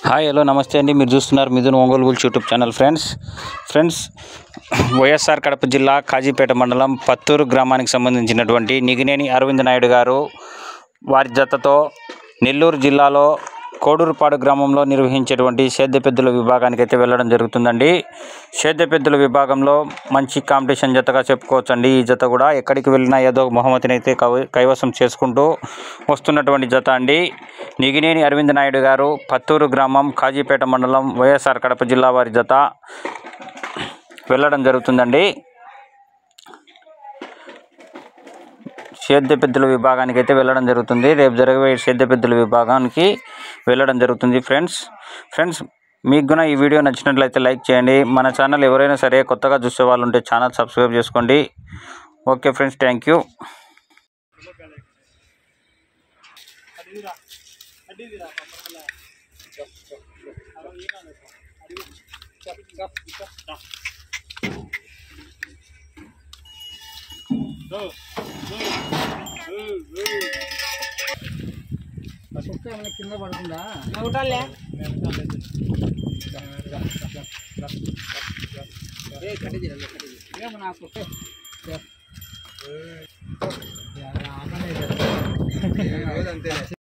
Hi hello నమస్తే అండి. మీరు చూస్తున్నారు Mithun Ongole bulls YouTube channel. Friends YSR Kadapa జిల్లా కాజీపేట మండలం పత్తూరు గ్రామానికి సంబంధించినటువంటి నిగినేని అరవింద్ నాయుడు గారు వారి జతతో నెల్లూరు జిల్లాలో కోడూరుపాడు గ్రామంలో నిర్వహించేటువంటి సేద్యపెద్దుల విభాగానికి అయితే వెళ్ళడం జరుగుతుందండి. సేద్యపెద్దుల విభాగంలో మంచి కాంపిటీషన్ జతగా చెప్పుకోవచ్చండి. ఈ జత కూడా ఎక్కడికి వెళ్ళినా ఏదో బహుమతిని అయితే కైవసం చేసుకుంటూ వస్తున్నటువంటి జత అండి. నిగినేని అరవింద్ నాయుడు గారు పత్తూరు గ్రామం కాజీపేట మండలం వైఎస్ఆర్ కడప జిల్లా వారి జత వెళ్ళడం జరుగుతుందండి. సేద్యపెద్దుల విభాగానికి అయితే వెళ్ళడం జరుగుతుంది. రేపు జరిగే సేద్యపెద్దుల విభాగానికి వెళ్ళడం జరుగుతుంది. ఫ్రెండ్స్ మీకు కూడా ఈ వీడియో నచ్చినట్లయితే లైక్ చేయండి. మన ఛానల్ ఎవరైనా సరే కొత్తగా చూసే వాళ్ళు ఉంటే ఛానల్ సబ్స్క్రైబ్ చేసుకోండి. Okay friends, thank you. కింద పడుతుందా నాకు